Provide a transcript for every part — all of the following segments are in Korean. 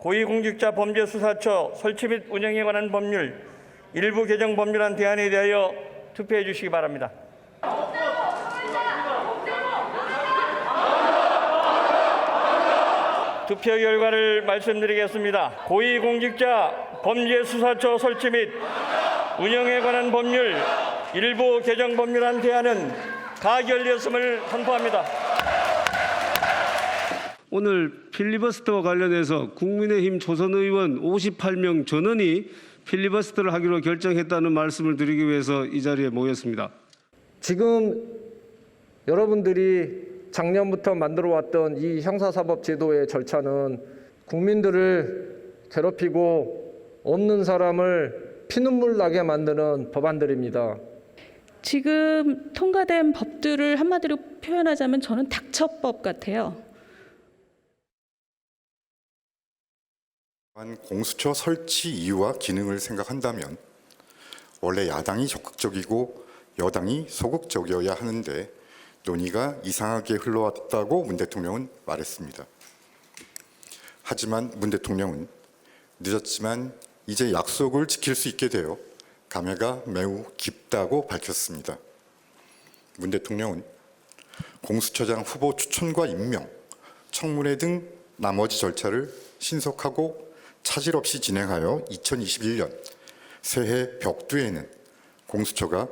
고위공직자범죄수사처 설치 및 운영에 관한 법률 일부 개정 법률안 대안에 대하여 투표해 주시기 바랍니다. 투표 결과를 말씀드리겠습니다. 고위공직자 범죄수사처 설치 및 운영에 관한 법률 일부 개정 법률안 대안은 가결되었음을 선포합니다. 오늘 필리버스터와 관련해서 국민의힘 초선 의원 58명 전원이 필리버스터를 하기로 결정했다는 말씀을 드리기 위해서 이 자리에 모였습니다. 지금 여러분들이 작년부터 만들어왔던 이 형사사법제도의 절차는 국민들을 괴롭히고 없는 사람을 피눈물 나게 만드는 법안들입니다. 지금 통과된 법들을 한마디로 표현하자면 저는 닥쳐법 같아요. 공수처 설치 이유와 기능을 생각한다면 원래 야당이 적극적이고 여당이 소극적이어야 하는데 논의가 이상하게 흘러왔다고 문 대통령은 말했습니다. 하지만 문 대통령은 늦었지만 이제 약속을 지킬 수 있게 되어 감회가 매우 깊다고 밝혔습니다. 문 대통령은 공수처장 후보 추천과 임명, 청문회 등 나머지 절차를 신속하고 차질 없이 진행하여 2021년 새해 벽두에는 공수처가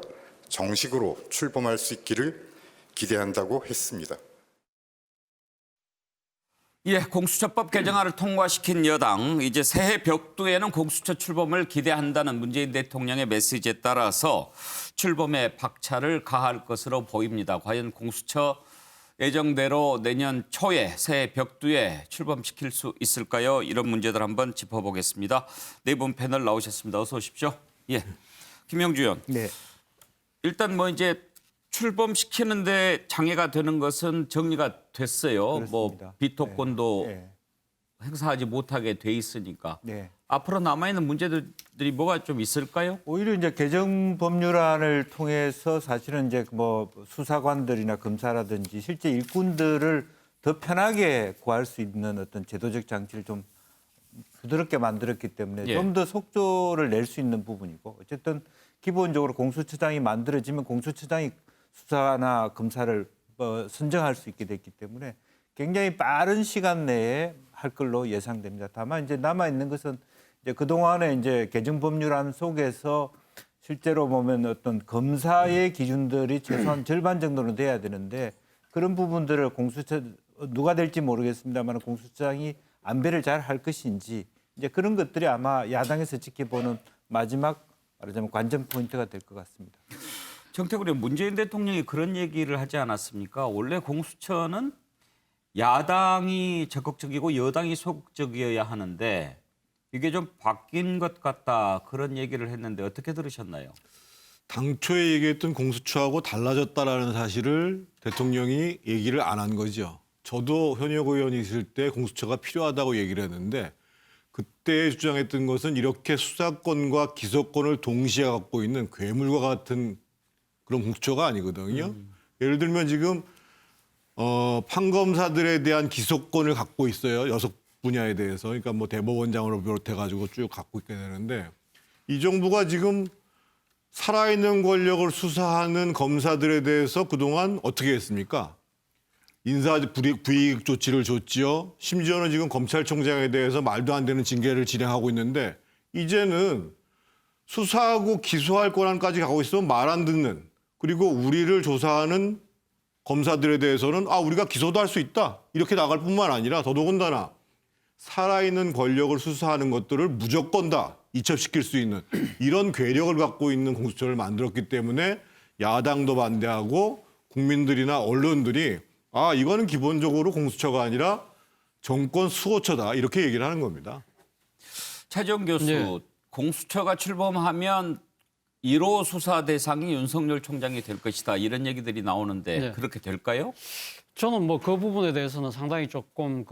정식으로 출범할 수 있기를 기대한다고 했습니다. 예, 공수처법 개정안을 통과시킨 여당, 이제 새해 벽두에는 공수처 출범을 기대한다는 문재인 대통령의 메시지에 따라서 출범에 박차를 가할 것으로 보입니다. 과연 공수처 예정대로 내년 초에 새해 벽두에 출범시킬 수 있을까요? 이런 문제들 한번 짚어보겠습니다. 네 분 패널 나오셨습니다. 어서 오십시오. 예, 김영주 의원. 네. 일단 뭐 이제 출범시키는데 장애가 되는 것은 정리가 됐어요. 그렇습니다. 뭐 비토권도 네. 행사하지 못하게 돼 있으니까. 네. 앞으로 남아있는 문제들이 뭐가 좀 있을까요? 오히려 이제 개정 법률안을 통해서 사실은 이제 뭐 수사관들이나 검사라든지 실제 일꾼들을 더 편하게 구할 수 있는 어떤 제도적 장치를 좀 부드럽게 만들었기 때문에 예. 좀 더 속도를 낼 수 있는 부분이고 어쨌든 기본적으로 공수처장이 만들어지면 공수처장이 수사나 검사를 선정할 수 있게 됐기 때문에 굉장히 빠른 시간 내에 할 걸로 예상됩니다. 다만 이제 남아 있는 것은 이제 그 동안에 이제 개정 법률안 속에서 실제로 보면 어떤 검사의 기준들이 최소한 절반 정도는 돼야 되는데 그런 부분들을 공수처 누가 될지 모르겠습니다만 공수처장이 안배를 잘 할 것인지 이제 그런 것들이 아마 야당에서 지켜보는 마지막 말하자면 관전 포인트가 될 것 같습니다. 정태근 의원, 문재인 대통령이 그런 얘기를 하지 않았습니까? 원래 공수처는 야당이 적극적이고 여당이 소극적이어야 하는데 이게 좀 바뀐 것 같다 그런 얘기를 했는데 어떻게 들으셨나요? 당초에 얘기했던 공수처하고 달라졌다라는 사실을 대통령이 얘기를 안 한 거죠. 저도 현역 의원이 있을 때 공수처가 필요하다고 얘기를 했는데 그때 주장했던 것은 이렇게 수사권과 기소권을 동시에 갖고 있는 괴물과 같은 그런 공수처가 아니거든요. 예를 들면 지금 판검사들에 대한 기소권을 갖고 있어요. 6분야에 대해서. 그러니까 뭐 대법원장으로 비롯해가지고 쭉 갖고 있게 되는데 이 정부가 지금 살아있는 권력을 수사하는 검사들에 대해서 그동안 어떻게 했습니까? 인사 불이익 조치를 줬지요. 심지어는 지금 검찰총장에 대해서 말도 안 되는 징계를 진행하고 있는데 이제는 수사하고 기소할 권한까지 가고 있으면 말 안 듣는 그리고 우리를 조사하는 검사들에 대해서는 우리가 기소도 할 수 있다. 이렇게 나갈 뿐만 아니라 더더군다나 살아있는 권력을 수사하는 것들을 무조건 다 이첩시킬 수 있는 이런 괴력을 갖고 있는 공수처를 만들었기 때문에 야당도 반대하고 국민들이나 언론들이 이거는 기본적으로 공수처가 아니라 정권 수호처다 이렇게 얘기를 하는 겁니다. 차지원 교수, 네. 공수처가 출범하면 1호 수사 대상이 윤석열 총장이 될 것이다 이런 얘기들이 나오는데 네. 그렇게 될까요? 저는 뭐 그 부분에 대해서는 상당히 조금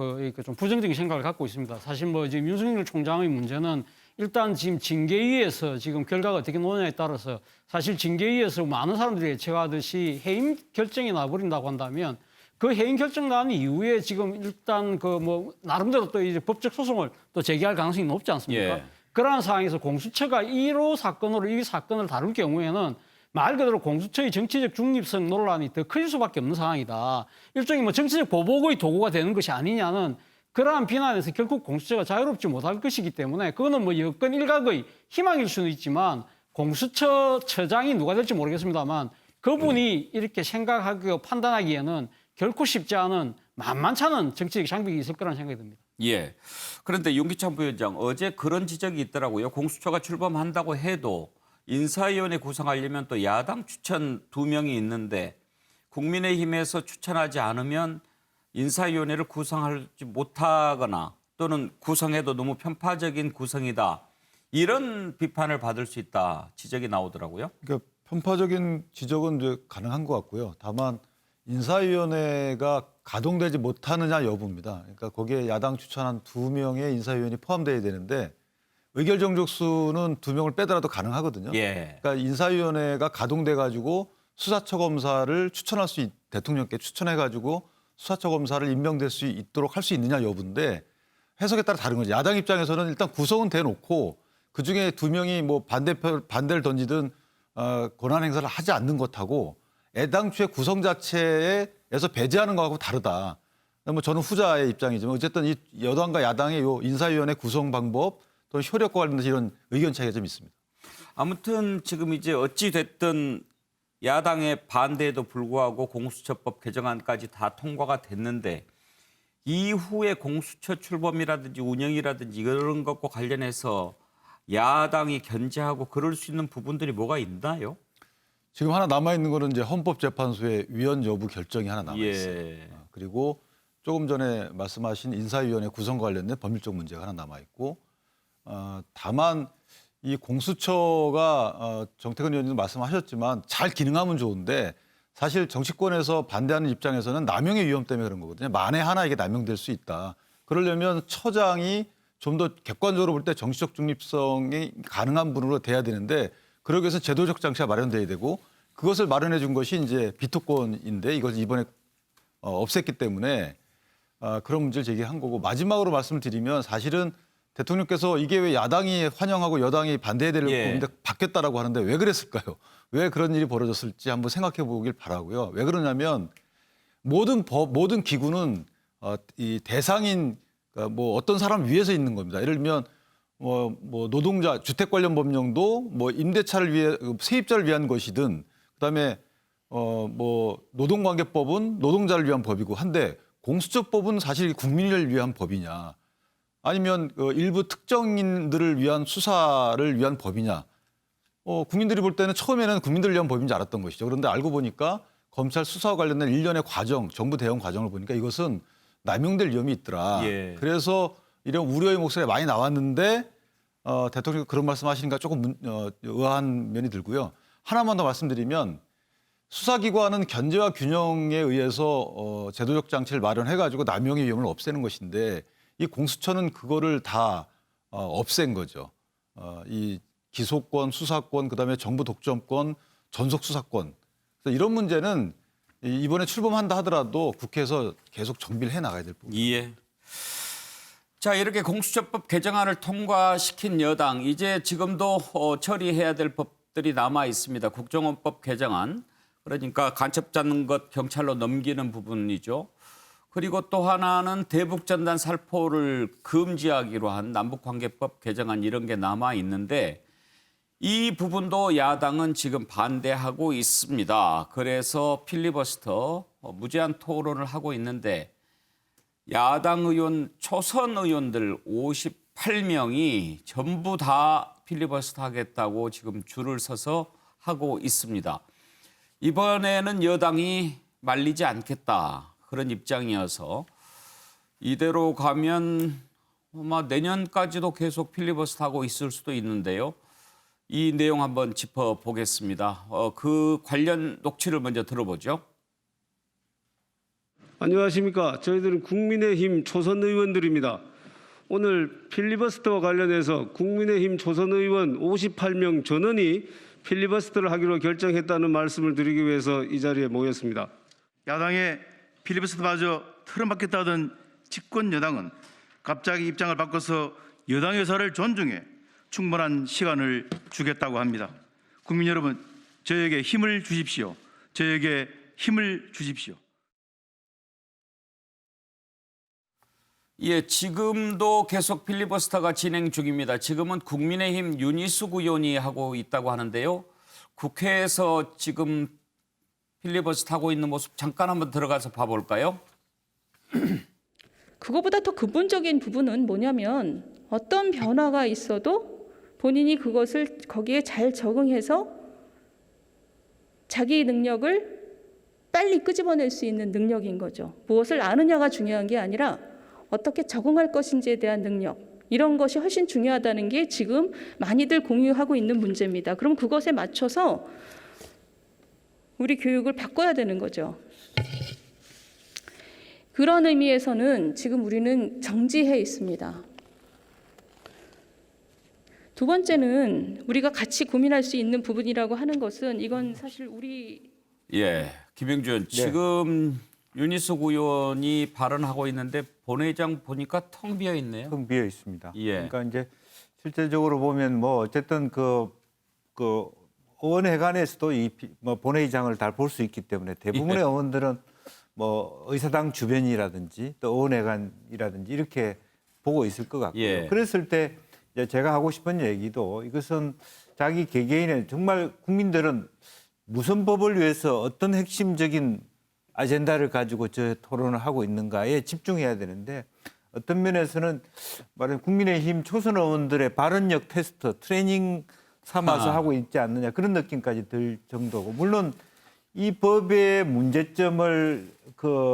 좀 부정적인 생각을 갖고 있습니다. 사실 뭐 지금 윤석열 총장의 문제는 일단 지금 징계위에서 지금 결과가 어떻게 나오냐에 따라서 사실 징계위에서 많은 사람들이 예측하듯이 해임 결정이 나버린다고 한다면 그 해임 결정 난 이후에 지금 일단 그 뭐 나름대로 또 이제 법적 소송을 또 제기할 가능성이 높지 않습니까? 예. 그러한 상황에서 공수처가 1호 사건으로 이 사건을 다룰 경우에는 말 그대로 공수처의 정치적 중립성 논란이 더 클 수밖에 없는 상황이다. 일종의 뭐 정치적 보복의 도구가 되는 것이 아니냐는 그러한 비난에서 결국 공수처가 자유롭지 못할 것이기 때문에 그거는 뭐 여건 일각의 희망일 수는 있지만 공수처 처장이 누가 될지 모르겠습니다만 그분이 이렇게 생각하고 판단하기에는 결코 쉽지 않은 만만치 않은 정치적 장벽이 있을 거라는 생각이 듭니다. 예. 그런데 윤기찬 부위원장 어제 그런 지적이 있더라고요. 공수처가 출범한다고 해도 인사위원회 구성하려면 또 야당 추천 2명이 있는데 국민의힘에서 추천하지 않으면 인사위원회를 구성하지 못하거나 또는 구성해도 너무 편파적인 구성이다. 이런 비판을 받을 수 있다. 지적이 나오더라고요. 그러니까 편파적인 지적은 이제 가능한 것 같고요. 다만 인사위원회가 가동되지 못하느냐 여부입니다. 그러니까 거기에 야당 추천한 2명의 인사위원이 포함돼야 되는데 의결 정족수는 2명을 빼더라도 가능하거든요. 예. 그러니까 인사위원회가 가동돼 가지고 수사처 검사를 추천할 수 대통령께 추천해 가지고 수사처 검사를 임명될 수 있도록 할 수 있느냐 여부인데 해석에 따라 다른 거죠. 야당 입장에서는 일단 구성은 돼놓고 그중에 2명이 뭐 반대를 던지든 권한 행사를 하지 않는 것하고 애당초에 구성 자체에서 배제하는 거하고 다르다. 뭐 저는 후자의 입장이지만 어쨌든 이 여당과 야당의 요 인사위원회 구성 방법 또는 효력과 관련해서 이런 의견 차이가 좀 있습니다. 아무튼 지금 이제 어찌 됐든 야당의 반대에도 불구하고 공수처법 개정안까지 다 통과가 됐는데 이후에 공수처 출범이라든지 운영이라든지 이런 것과 관련해서 야당이 견제하고 그럴 수 있는 부분들이 뭐가 있나요? 지금 하나 남아있는 거는 이제 헌법재판소의 위헌 여부 결정이 하나 남아있어요. 예. 그리고 조금 전에 말씀하신 인사위원회 구성 관련된 법률적 문제가 하나 남아있고 다만 이 공수처가 정태근 의원님도 말씀하셨지만 잘 기능하면 좋은데 사실 정치권에서 반대하는 입장에서는 남용의 위험 때문에 그런 거거든요. 만에 하나 이게 남용될 수 있다. 그러려면 처장이 좀 더 객관적으로 볼 때 정치적 중립성이 가능한 분으로 돼야 되는데 그러기 위해서 제도적 장치가 마련돼야 되고 그것을 마련해 준 것이 이제 비토권인데 이걸 이번에 없앴기 때문에 그런 문제를 제기한 거고 마지막으로 말씀을 드리면 사실은 대통령께서 이게 왜 야당이 환영하고 여당이 반대해야 될 부분인데 바뀌었다라고 하는데 왜 그랬을까요? 왜 그런 일이 벌어졌을지 한번 생각해 보길 바라고요. 왜 그러냐면 모든 기구는 이 대상인 뭐 어떤 사람 위해서 있는 겁니다. 예를 들면 뭐 노동자 주택 관련 법령도 뭐 임대차를 위해 세입자를 위한 것이든 그다음에 뭐 노동관계법은 노동자를 위한 법이고 한데 공수처법은 사실 국민을 위한 법이냐 아니면 일부 특정인들을 위한 수사를 위한 법이냐 국민들이 볼 때는 처음에는 국민들을 위한 법인 줄 알았던 것이죠. 그런데 알고 보니까 검찰 수사와 관련된 일련의 과정, 정부 대응 과정을 보니까 이것은 남용될 위험이 있더라. 예. 그래서 이런 우려의 목소리가 많이 나왔는데 대통령이 그런 말씀하시니까 조금 의아한 면이 들고요. 하나만 더 말씀드리면 수사기관은 견제와 균형에 의해서 제도적 장치를 마련해가지고 남용의 위험을 없애는 것인데 이 공수처는 그거를 다 없앤 거죠. 이 기소권, 수사권, 그다음에 정부 독점권, 전속 수사권. 그래서 이런 문제는 이번에 출범한다 하더라도 국회에서 계속 정비를 해 나가야 될 부분입니다. 예. 자, 이렇게 공수처법 개정안을 통과시킨 여당 이제 지금도 처리해야 될 법들이 남아 있습니다. 국정원법 개정안. 그러니까 간첩 잡는 것 경찰로 넘기는 부분이죠. 그리고 또 하나는 대북전단 살포를 금지하기로 한 남북관계법 개정안 이런 게 남아 있는데 이 부분도 야당은 지금 반대하고 있습니다. 그래서 필리버스터 무제한 토론을 하고 있는데 야당 의원, 초선 의원들 58명이 전부 다 필리버스터 하겠다고 지금 줄을 서서 하고 있습니다. 이번에는 여당이 말리지 않겠다. 그런 입장이어서 이대로 가면 아마 내년까지도 계속 필리버스터 하고 있을 수도 있는데요. 이 내용 한번 짚어보겠습니다. 그 관련 녹취를 먼저 들어보죠. 안녕하십니까. 저희들은 국민의힘 초선 의원들입니다. 오늘 필리버스터와 관련해서 국민의힘 초선 의원 58명 전원이 필리버스터를 하기로 결정했다는 말씀을 드리기 위해서 이 자리에 모였습니다. 야당의 필리버스터마저 틀어막겠다던 집권 여당은 갑자기 입장을 바꿔서 여당의 의사를 존중해 충분한 시간을 주겠다고 합니다. 국민 여러분, 저에게 힘을 주십시오. 저에게 힘을 주십시오. 예, 지금도 계속 필리버스터가 진행 중입니다. 지금은 국민의힘 윤희숙 의원이 하고 있다고 하는데요. 국회에서 지금 필리버스터 하고 있는 모습 잠깐 한번 들어가서 봐볼까요? 그거보다 더 근본적인 부분은 뭐냐면 어떤 변화가 있어도 본인이 그것을 거기에 잘 적응해서 자기 능력을 빨리 끄집어낼 수 있는 능력인 거죠. 무엇을 아느냐가 중요한 게 아니라 어떻게 적응할 것인지에 대한 능력, 이런 것이 훨씬 중요하다는 게 지금 많이들 공유하고 있는 문제입니다. 그럼 그것에 맞춰서 우리 교육을 바꿔야 되는 거죠. 그런 의미에서는 지금 우리는 정지해 있습니다. 두 번째는 우리가 같이 고민할 수 있는 부분이라고 하는 것은 이건 사실 우리 예, 김영준 지금 윤희숙 의원이 발언하고 있는데 본회의장 보니까 텅 비어 있네요. 텅 비어 있습니다. 예. 그러니까 이제 실질적으로 보면 뭐 어쨌든 그 의원회관에서도 이 본회의장을 다 볼 수 있기 때문에 대부분의 예. 의원들은 뭐 의사당 주변이라든지 또 의원회관이라든지 이렇게 보고 있을 것 같고요. 예. 그랬을 때 이제 제가 하고 싶은 얘기도 이것은 자기 개개인의 정말 국민들은 무슨 법을 위해서 어떤 핵심적인 아젠다를 가지고 저 토론을 하고 있는가에 집중해야 되는데 어떤 면에서는 말하면 국민의힘 초선 의원들의 발언력 테스트, 트레이닝 삼아서 하고 있지 않느냐 그런 느낌까지 들 정도고 물론 이 법의 문제점을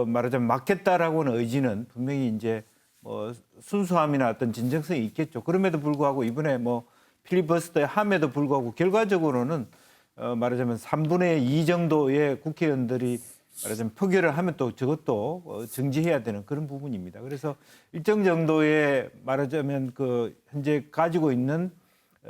말하자면 막겠다라고는 의지는 분명히 이제 뭐 순수함이나 어떤 진정성이 있겠죠. 그럼에도 불구하고 이번에 뭐 필리버스터에 함에도 불구하고 결과적으로는 말하자면 3분의 2 정도의 국회의원들이 말하자면 표결을 하면 또 저것도 정지해야 되는 그런 부분입니다. 그래서 일정 정도의 말하자면 현재 가지고 있는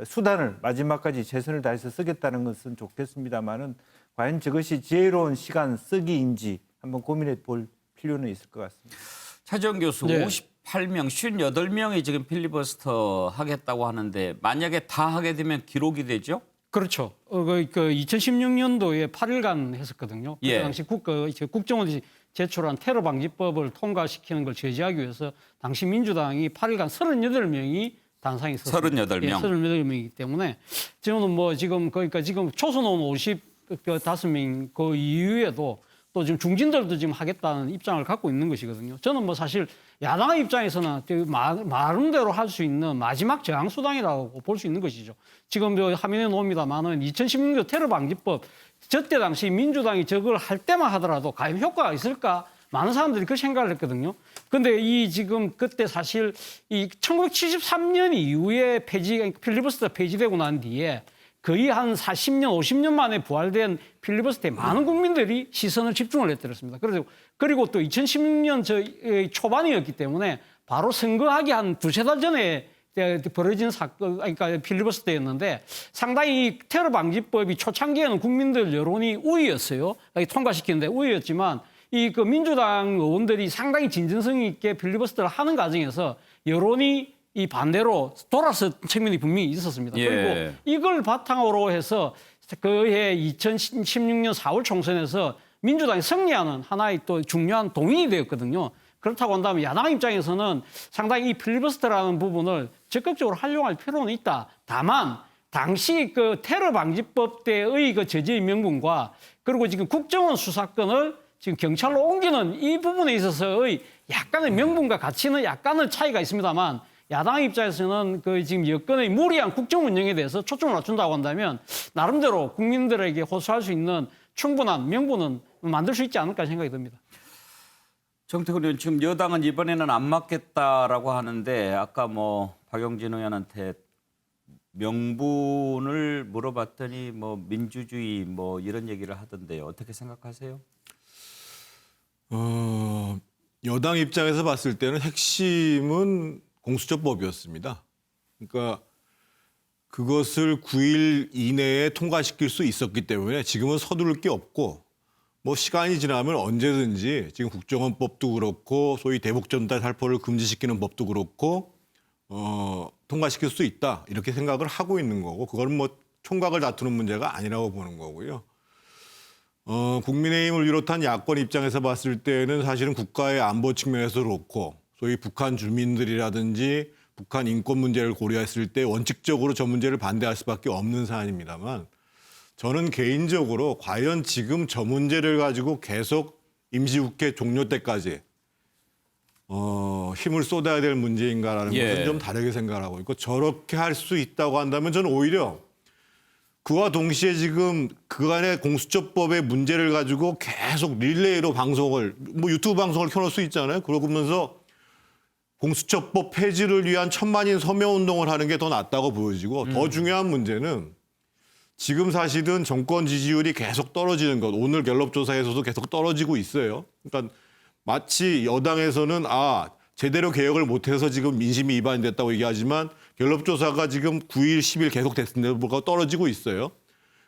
수단을 마지막까지 최선을 다해서 쓰겠다는 것은 좋겠습니다만은 과연 저것이 지혜로운 시간 쓰기인지 한번 고민해 볼 필요는 있을 것 같습니다. 차지원 교수, 네. 58명, 58명이 지금 필리버스터 하겠다고 하는데 만약에 다 하게 되면 기록이 되죠? 그렇죠. 2016년도에 8일간 했었거든요. 그 예. 당시 국정원이 제출한 테러 방지법을 통과시키는 걸 제지하기 위해서 당시 민주당이 8일간 38명이 단상에 있었습니다. 38명. 예, 38명이기 때문에 저는 뭐 지금 그러니까 지금 초선의원 55명 그 이후에도 또 지금 중진들도 지금 하겠다는 입장을 갖고 있는 것이거든요. 저는 뭐 사실 야당의 입장에서는 마음대로 할 수 있는 마지막 저항 수단이라고 볼 수 있는 것이죠. 지금 화면에 놓습니다만은 2016년 테러 방지법 저때 당시 민주당이 저걸 할 때만 하더라도 과연 효과가 있을까? 많은 사람들이 그 생각을 했거든요. 근데 지금 그때 사실 1973년 이후에 필리버스터 폐지되고 난 뒤에 거의 한 40년, 50년 만에 부활된 필리버스터에 많은 국민들이 시선을 집중을 했더랬습니다. 그리고 또 2016년 초반이었기 때문에 바로 선거하기 한 두세 달 전에 벌어진 사건, 그러니까 필리버스터였는데 상당히 테러 방지법이 초창기에는 국민들 여론이 우위였어요. 통과시키는데 우위였지만 민주당 의원들이 상당히 진정성 있게 필리버스터를 하는 과정에서 여론이 이 반대로 돌아선 측면이 분명히 있었습니다. 예. 그리고 이걸 바탕으로 해서 그해 2016년 4월 총선에서 민주당이 승리하는 하나의 또 중요한 동인이 되었거든요. 그렇다고 한다면 야당 입장에서는 상당히 이 필리버스터라는 부분을 적극적으로 활용할 필요는 있다. 다만 당시 테러 방지법 때의 제재의 명분과 그리고 지금 국정원 수사권을 지금 경찰로 옮기는 이 부분에 있어서의 약간의 명분과 가치는 약간의 차이가 있습니다만 야당 입장에서는 지금 여건의 무리한 국정 운영에 대해서 초점을 맞춘다고 한다면 나름대로 국민들에게 호소할 수 있는 충분한 명분은 만들 수 있지 않을까 생각이 듭니다. 정태근 의원, 지금 여당은 이번에는 안 맞겠다라고 하는데 아까 뭐 박용진 의원한테 명분을 물어봤더니 뭐 민주주의 뭐 이런 얘기를 하던데요. 어떻게 생각하세요? 여당 입장에서 봤을 때는 핵심은 공수처법이었습니다. 그러니까 그것을 9일 이내에 통과시킬 수 있었기 때문에 지금은 서두를 게 없고 뭐 시간이 지나면 언제든지 지금 국정원법도 그렇고 소위 대북 전달 살포를 금지시키는 법도 그렇고 통과시킬 수 있다 이렇게 생각을 하고 있는 거고 그건 뭐 총각을 다투는 문제가 아니라고 보는 거고요. 국민의힘을 비롯한 야권 입장에서 봤을 때는 사실은 국가의 안보 측면에서 그렇고 소위 북한 주민들이라든지 북한 인권 문제를 고려했을 때 원칙적으로 저 문제를 반대할 수밖에 없는 사안입니다만 저는 개인적으로 과연 지금 저 문제를 가지고 계속 임시국회 종료 때까지 힘을 쏟아야 될 문제인가라는 것은 좀 다르게 생각하고 있고 저렇게 할 수 있다고 한다면 저는 오히려 그와 동시에 지금 그간의 공수처법의 문제를 가지고 계속 릴레이로 방송을 뭐 유튜브 방송을 켜놓을 수 있잖아요. 그러면서 공수처법 폐지를 위한 천만인 서명운동을 하는 게 더 낫다고 보여지고 더 중요한 문제는 지금 사실은 정권 지지율이 계속 떨어지는 것. 오늘 갤럽 조사에서도 계속 떨어지고 있어요. 그러니까 마치 여당에서는 제대로 개혁을 못해서 지금 민심이 이반됐다고 얘기하지만 갤럽 조사가 지금 9일, 10일 계속 됐는데 뭐가 떨어지고 있어요.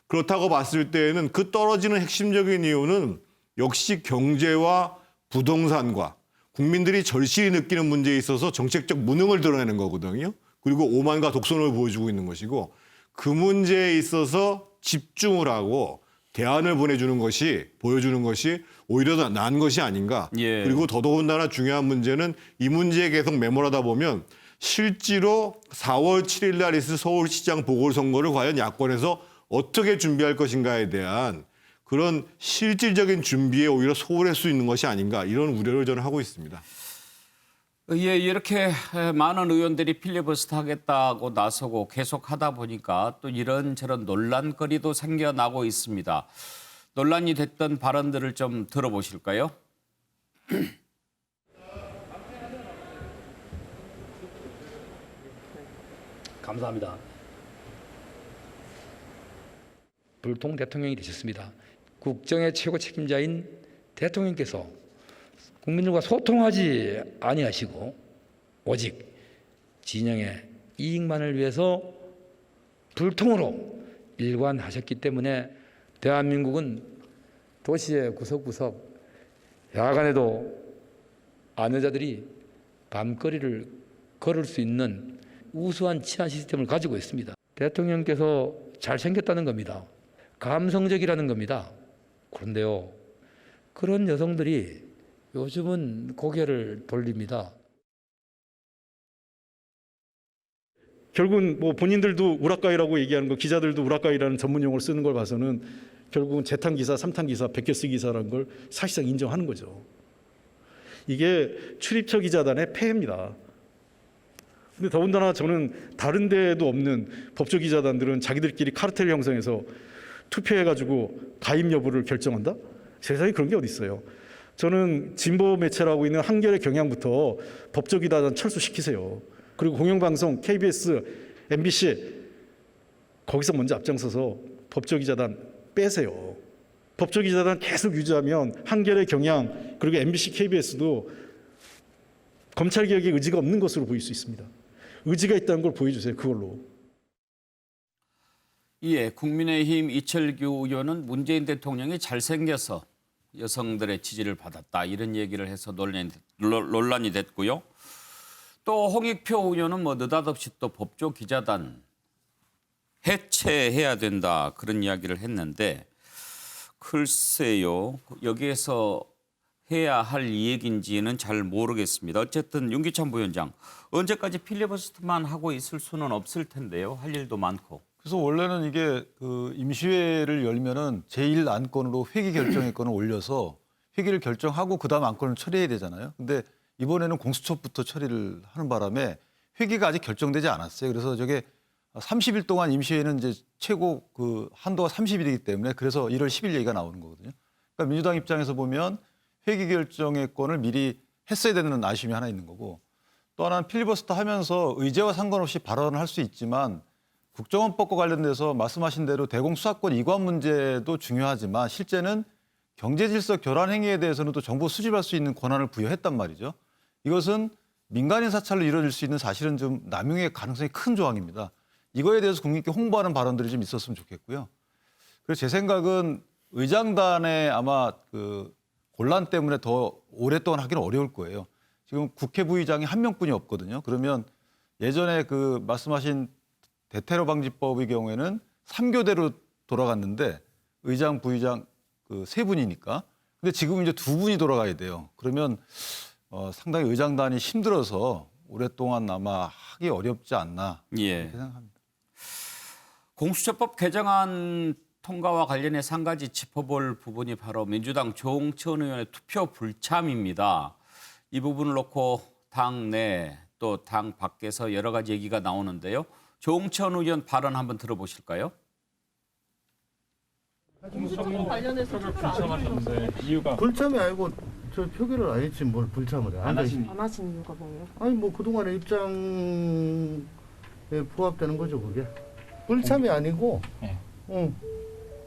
그렇다고 봤을 때에는 그 떨어지는 핵심적인 이유는 역시 경제와 부동산과 국민들이 절실히 느끼는 문제에 있어서 정책적 무능을 드러내는 거거든요. 그리고 오만과 독선을 보여주고 있는 것이고 그 문제에 있어서 집중을 하고 대안을 보여주는 것이 오히려 더 나은 것이 아닌가. 예. 그리고 더더군다나 중요한 문제는 이 문제에 계속 매몰하다 보면 실제로 4월 7일 날 있을 서울시장 보궐선거를 과연 야권에서 어떻게 준비할 것인가에 대한 그런 실질적인 준비에 오히려 소홀할 수 있는 것이 아닌가 이런 우려를 저는 하고 있습니다. 예, 이렇게 많은 의원들이 필리버스터 하겠다고 나서고 계속 하다 보니까 또 이런저런 논란거리도 생겨나고 있습니다. 논란이 됐던 발언들을 좀 들어보실까요? 감사합니다. 불통 대통령이 되셨습니다. 국정의 최고 책임자인 대통령께서 국민들과 소통하지 아니하시고 오직 진영의 이익만을 위해서 불통으로 일관하셨기 때문에 대한민국은 도시의 구석구석 야간에도 안여자들이 밤거리를 걸을 수 있는 우수한 치안 시스템을 가지고 있습니다. 대통령께서 잘생겼다는 겁니다. 감성적이라는 겁니다. 그런데요, 그런 여성들이 요즘은 고개를 돌립니다. 결국은 뭐 본인들도 우라카이라고 얘기하는 거, 기자들도 우라카이라는 전문 용어를 쓰는 걸 봐서는 결국은 재탄 기사, 3탄 기사, 백개쓰 기사라는 걸 사실상 인정하는 거죠. 이게 출입처 기자단의 폐해입니다. 근데 더군다나 저는 다른 데에도 없는 법조 기자단들은 자기들끼리 카르텔 형성해서 투표해가지고 가입 여부를 결정한다? 세상에 그런 게 어디 있어요. 저는 진보 매체라고 있는 한겨레 경향부터 법조 기자단 철수시키세요. 그리고 공영방송 KBS, MBC 거기서 먼저 앞장서서 법조 기자단 빼세요. 법조 기자단 계속 유지하면 한겨레 경향 그리고 MBC, KBS도 검찰 개혁의 의지가 없는 것으로 보일 수 있습니다. 의지가 있다는 걸 보여주세요. 그걸로. 예, 국민의힘 이철규 의원은 문재인 대통령이 잘생겨서 여성들의 지지를 받았다 이런 얘기를 해서 논란이 됐고요. 또 홍익표 의원은 뭐 느닷없이 또 법조 기자단 해체해야 된다 그런 이야기를 했는데 글쎄요 여기에서 해야 할 얘기인지는 잘 모르겠습니다. 어쨌든 윤기찬 부위원장 언제까지 필리버스터만 하고 있을 수는 없을 텐데요. 할 일도 많고. 그래서 원래는 이게 그 임시회를 열면은 제1 안건으로 회기 결정의건을 올려서 회기를 결정하고 그다음 안건을 처리해야 되잖아요. 근데 이번에는 공수처부터 처리를 하는 바람에 회기가 아직 결정되지 않았어요. 그래서 저게 30일 동안 임시회는 이제 최고 그 한도가 30일이기 때문에 그래서 1월 10일 얘기가 나오는 거거든요. 그러니까 민주당 입장에서 보면 회기 결정의 건을 미리 했어야 되는 아쉬움이 하나 있는 거고 또 하나는 필리버스터 하면서 의제와 상관없이 발언을 할 수 있지만 국정원법과 관련돼서 말씀하신 대로 대공수사권 이관 문제도 중요하지만 실제는 경제질서 교란 행위에 대해서는 또 정보 수집할 수 있는 권한을 부여했단 말이죠. 이것은 민간인 사찰로 이루어질 수 있는 사실은 좀 남용의 가능성이 큰 조항입니다. 이거에 대해서 국민께 홍보하는 발언들이 좀 있었으면 좋겠고요. 그래서 제 생각은 의장단의 아마 그 곤란 때문에 더 오랫동안 하기는 어려울 거예요. 지금 국회 부의장이 한 명뿐이 없거든요. 그러면 예전에 그 말씀하신 대테러 방지법의 경우에는 3교대로 돌아갔는데 의장, 부의장 그 세 분이니까. 근데 지금 이제 두 분이 돌아가야 돼요. 그러면 상당히 의장단이 힘들어서 오랫동안 아마 하기 어렵지 않나 예. 그렇게 생각합니다. 공수처법 개정안 통과와 관련해서 한 가지 짚어볼 부분이 바로 민주당 조홍천 의원의 투표 불참입니다. 이 부분을 놓고 당 내 또 당 밖에서 여러 가지 얘기가 나오는데요. 조홍천 의원 발언 한번 들어보실까요? 공수처법 관련해서 불참하셨는데 이유가 불참이 아니고 저 표결을 안 했지 뭘 불참을 해. 안 하신 이유가 뭐예요? 아니 뭐 그동안의 입장에 부합되는 거죠 그게. 불참이 아니고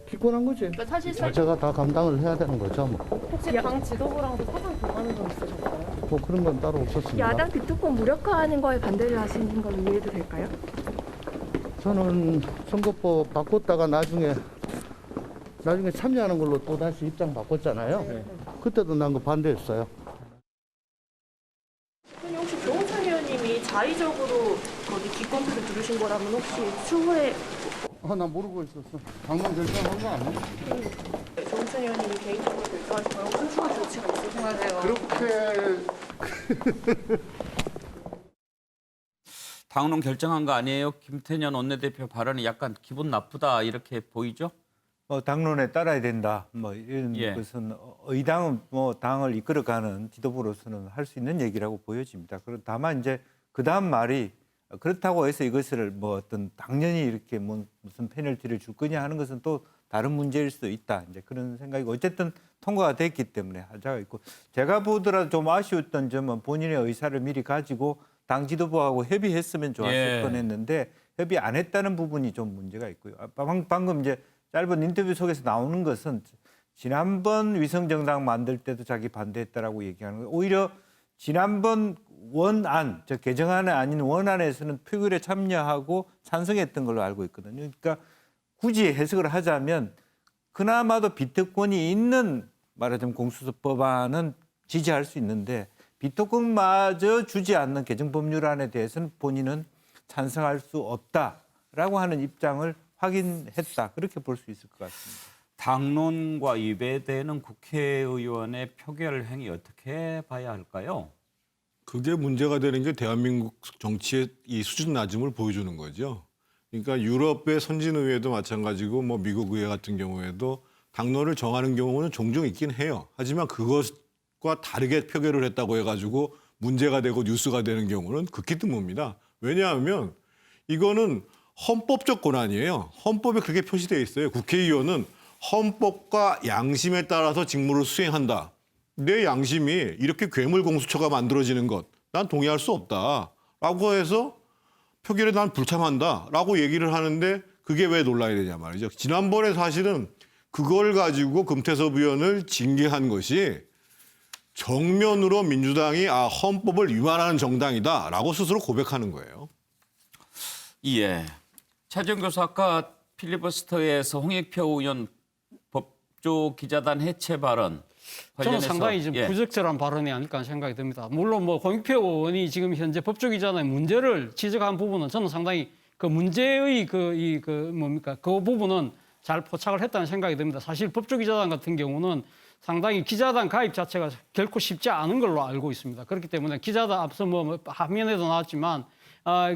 기권한 거지. 그러니까 사실상 제가 다 감당을 해야 되는 거죠. 뭐. 혹시 당 지도부랑도 사전 교감은 좀 있으셨어요? 뭐 그런 건 따로 없었습니다. 야당 비토권 무력화하는 거에 반대를 하시는 건 이해도 될까요? 저는 선거법 바꿨다가 나중에 참여하는 걸로 또 다시 입장 바꿨잖아요. 그때도 난 거 반대했어요. 혹시 조홍천 의원님이 자의적으로 거기 기권표를 두르신 거라면 혹시 추후에 나 모르고 있었어. 당론 결정한 거 아니야? 조홍천 의원님이 개인적으로 결정하신 거라고 큰 추가 조치가 있으신가요? 그렇게 당론 결정한 거 아니에요? 김태년 원내대표 발언이 약간 기분 나쁘다 이렇게 보이죠? 당론에 따라야 된다. 뭐 이런 것은 의당은 뭐 당을 이끌어가는 지도부로서는 할 수 있는 얘기라고 보여집니다. 다만 이제 그 다음 말이 그렇다고 해서 이것을 뭐 어떤 당연히 이렇게 뭐 무슨 페널티를 줄 거냐 하는 것은 또 다른 문제일 수도 있다. 이제 그런 생각이고 어쨌든 통과가 됐기 때문에 하자가 있고 제가 보더라도 좀 아쉬웠던 점은 본인의 의사를 미리 가지고 당 지도부하고 협의했으면 좋았을 뻔했는데 협의 안 했다는 부분이 좀 문제가 있고요. 방금 이제 짧은 인터뷰 속에서 나오는 것은 지난번 위성정당 만들 때도 자기 반대했다라고 얘기하는 거예요. 오히려 지난번 원안, 저 개정안이 아닌 원안에서는 표결에 참여하고 찬성했던 걸로 알고 있거든요. 그러니까 굳이 해석을 하자면 그나마도 비특권이 있는 말하자면 공수처 법안은 지지할 수 있는데 비특권마저 주지 않는 개정법률안에 대해서는 본인은 찬성할 수 없다라고 하는 입장을 확인했다. 그렇게 볼 수 있을 것 같습니다. 당론과 위배되는 국회의원의 표결 행위 어떻게 봐야 할까요? 그게 문제가 되는 게 대한민국 정치의 이 수준 낮음을 보여주는 거죠. 그러니까 유럽의 선진의회도 마찬가지고 뭐 미국 의회 같은 경우에도 당론을 정하는 경우는 종종 있긴 해요. 하지만 그것과 다르게 표결을 했다고 해가지고 문제가 되고 뉴스가 되는 경우는 극히 드뭅니다. 왜냐하면 이거는 헌법적 권한이에요. 헌법에 그렇게 표시되어 있어요. 국회의원은 헌법과 양심에 따라서 직무를 수행한다. 내 양심이 이렇게 괴물 공수처가 만들어지는 것, 난 동의할 수 없다라고 해서 표결에 난 불참한다라고 얘기를 하는데 그게 왜 논란이 되냐 말이죠. 지난번에 사실은 그걸 가지고 금태섭 의원을 징계한 것이 정면으로 민주당이 헌법을 위반하는 정당이다라고 스스로 고백하는 거예요. 예. 차지영 교수 아까 필리버스터에서 홍익표 의원 법조 기자단 해체 발언 저는 관련해서 상당히 좀 부적절한 발언이 아닐까 생각이 듭니다. 물론 뭐 홍익표 의원이 지금 현재 법조기자단의 문제를 지적한 부분은 저는 상당히 그 문제의 그 부분은 잘 포착을 했다는 생각이 듭니다. 사실 법조기자단 같은 경우는 상당히 기자단 가입 자체가 결코 쉽지 않은 걸로 알고 있습니다. 그렇기 때문에 기자단 앞서 뭐 화면에도 나왔지만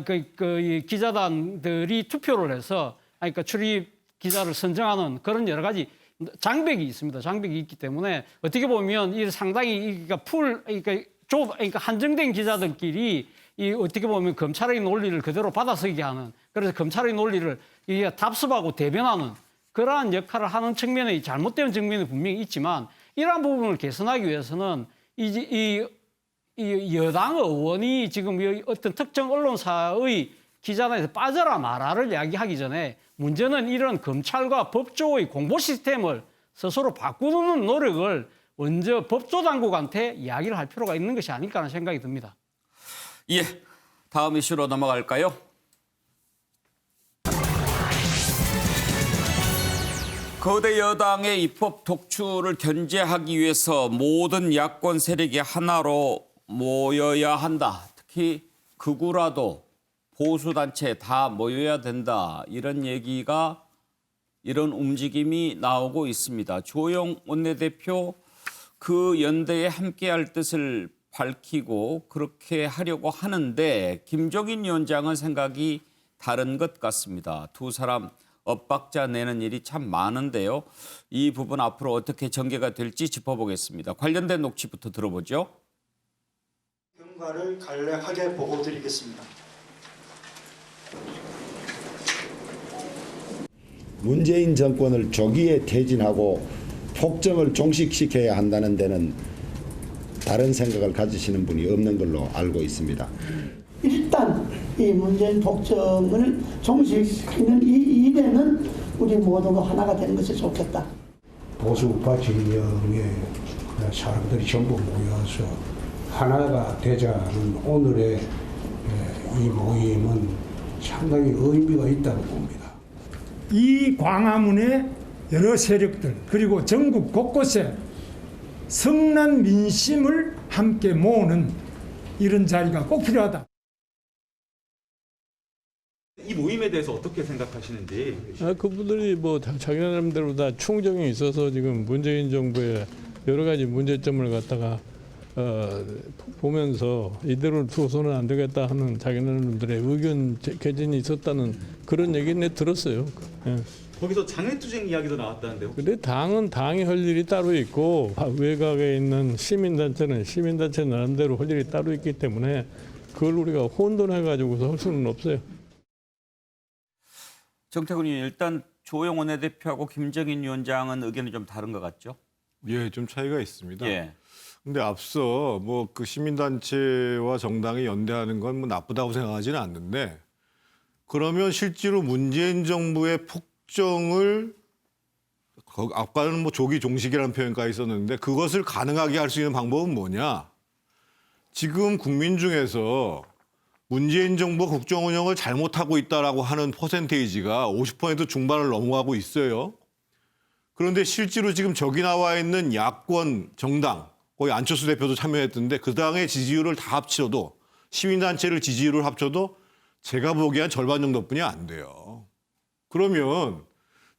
이 기자단들이 투표를 해서 그러니까 출입 기자를 선정하는 그런 여러 가지 장벽이 있습니다. 장벽이 있기 때문에 어떻게 보면 이 상당히 그러니까 한정된 기자들끼리 이 어떻게 보면 검찰의 논리를 그대로 받아서게 하는 그래서 검찰의 논리를 이게 답습하고 대변하는 그러한 역할을 하는 측면의 잘못된 측면이 분명히 있지만 이러한 부분을 개선하기 위해서는 이 여당 의원이 지금 어떤 특정 언론사의 기자단에서 빠져라 마라를 이야기하기 전에 문제는 이런 검찰과 법조의 공보 시스템을 스스로 바꾸는 노력을 먼저 법조 당국한테 이야기를 할 필요가 있는 것이 아닐까 하는 생각이 듭니다. 예, 다음 이슈로 넘어갈까요? 거대 여당의 입법 독출을 견제하기 위해서 모든 야권 세력이 하나로 모여야 한다. 특히 극우라도 보수단체 다 모여야 된다. 이런 얘기가, 이런 움직임이 나오고 있습니다. 주호영 원내대표 그 연대에 함께할 뜻을 밝히고 그렇게 하려고 하는데 김종인 위원장은 생각이 다른 것 같습니다. 두 사람 엇박자 내는 일이 참 많은데요. 이 부분 앞으로 어떻게 전개가 될지 짚어보겠습니다. 관련된 녹취부터 들어보죠. 경과를 간략하게 보고드리겠습니다. 문재인 정권을 조기에 퇴진하고 폭정을 종식시켜야 한다는 데는 다른 생각을 가지시는 분이 없는 걸로 알고 있습니다. 일단 이 문재인 폭정을 종식시키는 이 일에는 우리 모두가 하나가 되는 것이 좋겠다. 보수 우파 진영의 사람들이 전부 모여서 하나가 되자는 오늘의 이 모임은 상당히 의미가 있다고 봅니다. 이 광화문의 여러 세력들 그리고 전국 곳곳에 성난 민심을 함께 모으는 이런 자리가 꼭 필요하다. 이 모임에 대해서 어떻게 생각하시는지? 그분들이 뭐 자기네 나름대로 다 충정이 있어서 지금 문재인 정부의 여러 가지 문제점을 갖다가 보면서 이대로 두고서는 안 되겠다 하는 자기네 나름대로의 의견 개진이 있었다는 그런 얘기는 들었어요. 예. 거기서 장외투쟁 이야기도 나왔다는데요. 근데 당은 당이 할 일이 따로 있고 외곽에 있는 시민단체는 시민단체 나름대로 할 일이 따로 있기 때문에 그걸 우리가 혼돈해가지고서 할 수는 없어요. 정태근 의원, 일단 주호영 원내대표하고 김정인 위원장은 의견이 좀 다른 것 같죠? 예, 좀 차이가 있습니다. 예. 근데 앞서 뭐 그 시민단체와 정당이 연대하는 건 뭐 나쁘다고 생각하지는 않는데 그러면 실제로 문재인 정부의 폭정을 아까는 뭐 조기 종식이라는 표현까지 있었는데 그것을 가능하게 할 수 있는 방법은 뭐냐? 지금 국민 중에서 문재인 정부 국정 운영을 잘못하고 있다라고 하는 퍼센테이지가 50% 중반을 넘어가고 있어요. 그런데 실제로 지금 저기 나와 있는 야권 정당, 거기 안철수 대표도 참여했던데 그 당의 지지율을 다 합쳐도 시민단체를 지지율을 합쳐도 제가 보기엔 절반 정도뿐이 안 돼요. 그러면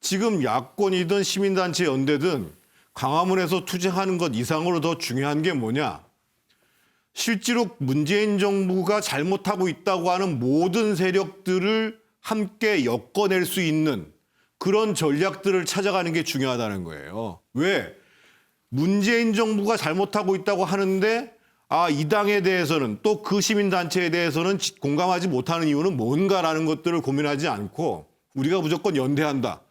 지금 야권이든 시민단체 연대든 광화문에서 투쟁하는 것 이상으로 더 중요한 게 뭐냐? 실제로 문재인 정부가 잘못하고 있다고 하는 모든 세력들을 함께 엮어낼 수 있는 그런 전략들을 찾아가는 게 중요하다는 거예요. 왜? 문재인 정부가 잘못하고 있다고 하는데 이 당에 대해서는 또 그 시민단체에 대해서는 공감하지 못하는 이유는 뭔가라는 것들을 고민하지 않고 우리가 무조건 연대한다.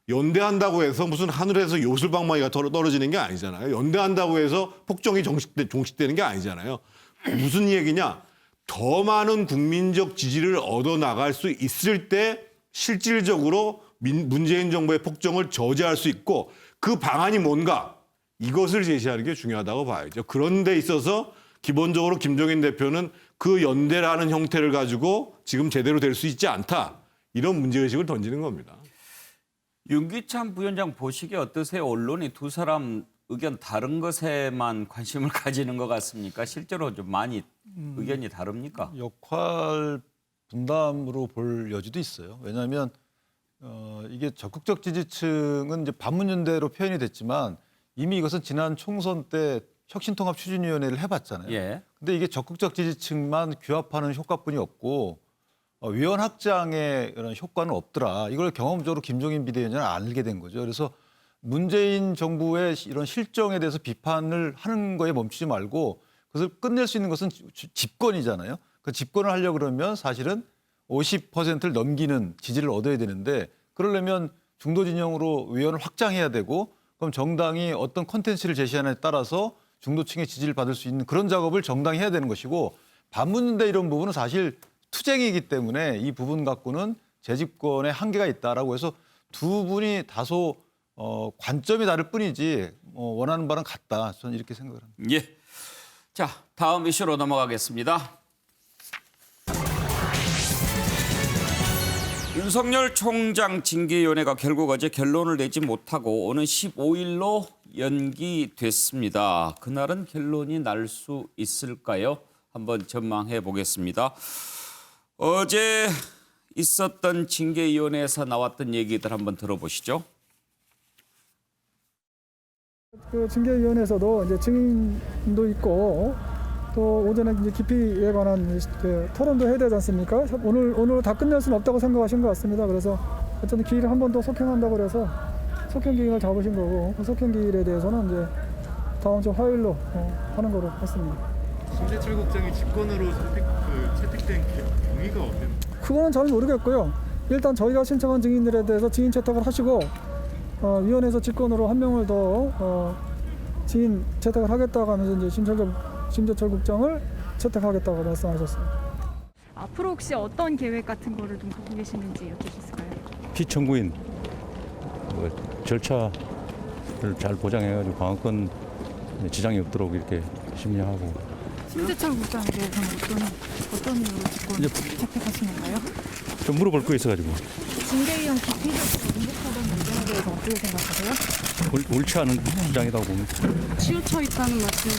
연대한다고 해서 무슨 하늘에서 요술방망이가 떨어지는 게 아니잖아요. 연대한다고 해서 폭정이 종식되는 게 아니잖아요. 무슨 얘기냐? 더 많은 국민적 지지를 얻어나갈 수 있을 때 실질적으로 문재인 정부의 폭정을 저지할 수 있고 그 방안이 뭔가 이것을 제시하는 게 중요하다고 봐야죠. 그런 데 있어서 기본적으로 김종인 대표는 그 연대라는 형태를 가지고 지금 제대로 될 수 있지 않다. 이런 문제의식을 던지는 겁니다. 윤기찬 부위원장 보시기에 어떠세요? 언론이 두 사람 의견 다른 것에만 관심을 가지는 것 같습니까? 실제로 좀 많이 의견이 다릅니까? 역할 분담으로 볼 여지도 있어요. 왜냐하면 이게 적극적 지지층은 이제 반문연대로 표현이 됐지만 이미 이것은 지난 총선 때 혁신통합추진위원회를 해봤잖아요. 예. 근데 이게 적극적 지지층만 규합하는 효과뿐이 없고 위원 확장의 그런 효과는 없더라. 이걸 경험적으로 김종인 비대위원장은 알게 된 거죠. 그래서 문재인 정부의 이런 실정에 대해서 비판을 하는 거에 멈추지 말고 그것을 끝낼 수 있는 것은 집권이잖아요. 그 집권을 하려고 그러면 사실은 50%를 넘기는 지지를 얻어야 되는데 그러려면 중도 진영으로 위원을 확장해야 되고 그럼 정당이 어떤 콘텐츠를 제시하느냐에 따라서 중도층의 지지를 받을 수 있는 그런 작업을 정당이 해야 되는 것이고 반문연대 이런 부분은 사실 투쟁이기 때문에 이 부분 갖고는 재집권의 한계가 있다라고 해서 두 분이 다소 관점이 다를 뿐이지 원하는 바는 같다. 저는 이렇게 생각을 합니다. 예. 자, 다음 이슈로 넘어가겠습니다. 윤석열 총장 징계위원회가 결국 어제 결론을 내지 못하고 오는 15일로 연기됐습니다. 그날은 결론이 날 수 있을까요? 한번 전망해 보겠습니다. 어제 있었던 징계위원회에서 나왔던 얘기들 한번 들어보시죠. 그 징계위원회에서도 이제 증인도 있고 또 오전에 이제 기피에 관한 그 토론도 해야 되지 않습니까? 오늘 다 끝낼 수는 없다고 생각하신 것 같습니다. 그래서 어쨌든 기일을 한 번 더 속행한다고 그래서 속행 기일을 잡으신 거고 그 속행 기일에 대해서는 이제 다음 주 화요일로 하는 거로 했습니다. 심재철 국장이 직권으로 채택된 경위가 어땠나요? 그거는 잘 모르겠고요. 일단 저희가 신청한 증인들에 대해서 증인 채택을 하시고 위원회에서 직권으로 한 명을 더 증인 채택을 하겠다고 하면서 이제 심재철 국장을 채택하겠다고 말씀하셨습니다. 앞으로 혹시 어떤 계획 같은 거를 좀 갖고 계시는지 여쭈셨을까요? 피청구인 절차를 잘 보장해가지고 방어권 지장이 없도록 이렇게 심리하고. 심재철 국장에 대해서는 어떤 이유로 직권 채택하시는 건가요? 좀 물어볼 거 있어가지고. 징계위원 기피적으로 응급하던 문제에 대해서 어떻게 생각하세요? 옳지 않은 주장이라고 봅니다. 치우쳐 있다는 말씀.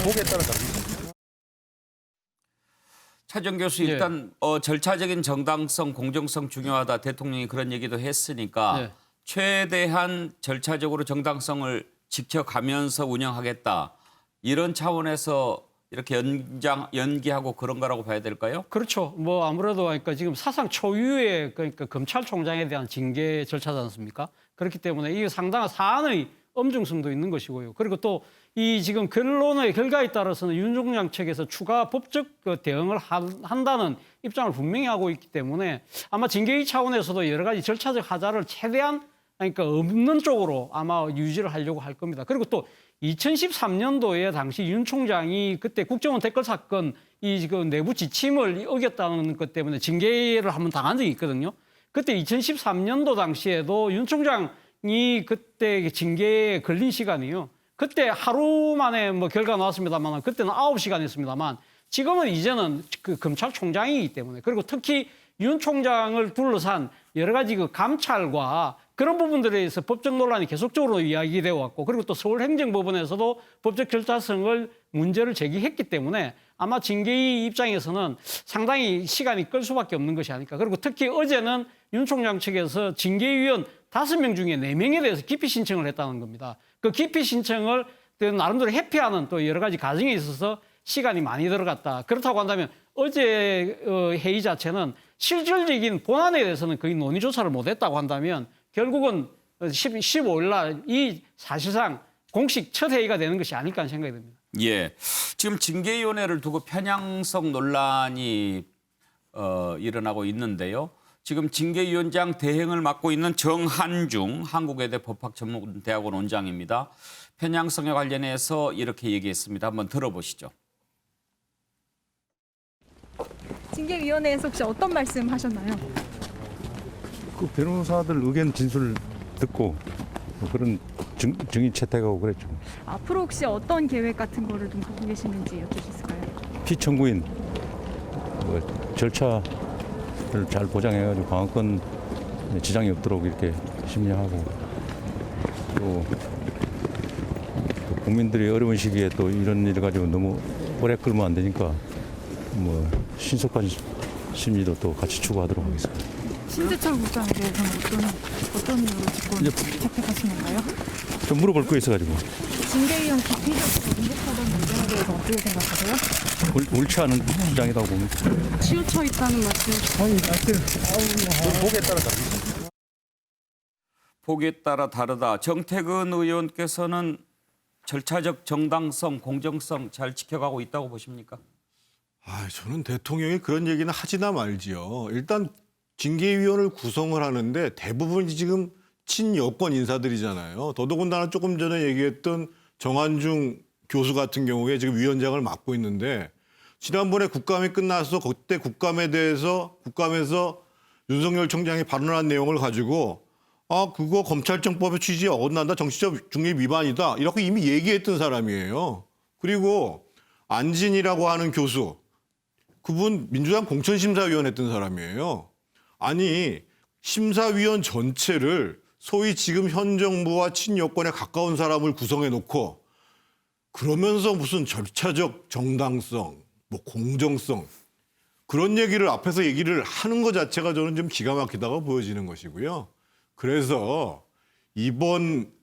보기에 따라 다릅니다. 차정 교수 일단 절차적인 정당성, 공정성 중요하다. 대통령이 그런 얘기도 했으니까 최대한 절차적으로 정당성을 지켜가면서 운영하겠다. 이런 차원에서 이렇게 연기하고 그런 거라고 봐야 될까요? 그렇죠. 뭐 아무래도 그러니까 지금 사상 초유의 그러니까 검찰총장에 대한 징계 절차지 않습니까? 그렇기 때문에 이게 상당한 사안의 엄중성도 있는 것이고요. 그리고 또 이 지금 결론의 결과에 따라서는 윤 총장 측에서 추가 법적 대응을 한다는 입장을 분명히 하고 있기 때문에 아마 징계위 차원에서도 여러 가지 절차적 하자를 최대한 그러니까 없는 쪽으로 아마 유지를 하려고 할 겁니다. 그리고 또 2013년도에 당시 윤 총장이 그때 국정원 댓글 사건 이 지금 내부 지침을 어겼다는 것 때문에 징계를 한번 당한 적이 있거든요. 그때 2013년도 당시에도 윤 총장이 그때 징계에 걸린 시간이요. 그때 하루 만에 뭐 결과 나왔습니다만 그때는 9시간이었습니다만 지금은 이제는 그 검찰총장이기 때문에 그리고 특히 윤 총장을 둘러싼 여러 가지 그 감찰과 그런 부분들에 대해서 법적 논란이 계속적으로 이야기되어 왔고 그리고 또 서울행정법원에서도 법적 절차성을 문제를 제기했기 때문에 아마 징계위 입장에서는 상당히 시간이 끌 수밖에 없는 것이 아닐까. 그리고 특히 어제는 윤 총장 측에서 징계위원 5명 중에 4명에 대해서 기피 신청을 했다는 겁니다. 그 기피 신청을 나름대로 회피하는 또 여러 가지 과정에 있어서 시간이 많이 들어갔다. 그렇다고 한다면 어제 회의 자체는 실질적인 본안에 대해서는 거의 논의조차를 못했다고 한다면 결국은 15일 날 이 사실상 공식 첫 회의가 되는 것이 아닐까 하는 생각이 듭니다. 예, 지금 징계위원회를 두고 편향성 논란이 일어나고 있는데요. 지금 징계위원장 대행을 맡고 있는 정한중 한국외대 법학전문대학원 원장입니다. 편향성에 관련해서 이렇게 얘기했습니다. 한번 들어보시죠. 징계위원회에서 혹시 어떤 말씀 하셨나요? 그 변호사들 의견 진술 듣고 그런 증인 채택하고 그랬죠. 앞으로 혹시 어떤 계획 같은 거를 좀 갖고 계시는지 여쭈셨을까요? 피청구인 절차를 잘 보장해가지고 방어권 지장이 없도록 이렇게 심리하고 또 국민들이 어려운 시기에 또 이런 일을 가지고 너무 오래 끌면 안 되니까 뭐 신속한 심리도 또 같이 추구하도록 하겠습니다. 심재철 국장에 대해서는 어떤 이유로 직권 채택하시는 건가요? 좀 물어볼 거 있어가지고. 징계위원 기피적으로 응급하던 문제에 대해서 어떻게 생각하세요? 옳지 않은 주장이라고 봅니다. 치우쳐 있다는 말씀. 보기에 따라 다릅니다. 보기에 따라 다르다. 정태근 의원께서는 절차적 정당성, 공정성 잘 지켜가고 있다고 보십니까? 저는 대통령이 그런 얘기는 하지나 말지요. 일단 징계위원을 구성을 하는데 대부분이 지금 친여권 인사들이잖아요. 더더군다나 조금 전에 얘기했던 정한중 교수 같은 경우에 지금 위원장을 맡고 있는데 지난번에 국감이 끝나서 그때 국감에 대해서 국감에서 윤석열 총장이 발언한 내용을 가지고 그거 검찰청법의 취지에 어긋난다. 정치적 중립 위반이다. 이렇게 이미 얘기했던 사람이에요. 그리고 안진이라고 하는 교수 그분 민주당 공천심사위원 했던 사람이에요. 아니 심사위원 전체를 소위 지금 현 정부와 친여권에 가까운 사람을 구성해 놓고 그러면서 무슨 절차적 정당성, 뭐 공정성 그런 얘기를 앞에서 얘기를 하는 것 자체가 저는 좀 기가 막히다고 보여지는 것이고요. 그래서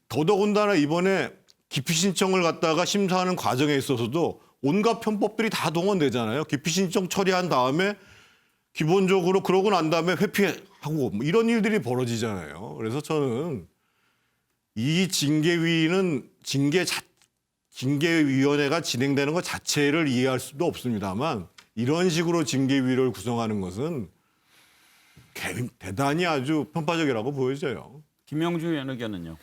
더더군다나 이번에 기피 신청을 갖다가 심사하는 과정에 있어서도 온갖 편법들이 다 동원되잖아요. 기피 신청 처리한 다음에 기본적으로 그러고 난 다음에 회피하고 뭐 이런 일들이 벌어지잖아요. 그래서 저는 이 징계위는 징계위원회가 진행되는 것 자체를 이해할 수도 없습니다만 이런 식으로 징계위를 구성하는 것은 대단히 아주 편파적이라고 보여져요. 김영주 의원 의견은요?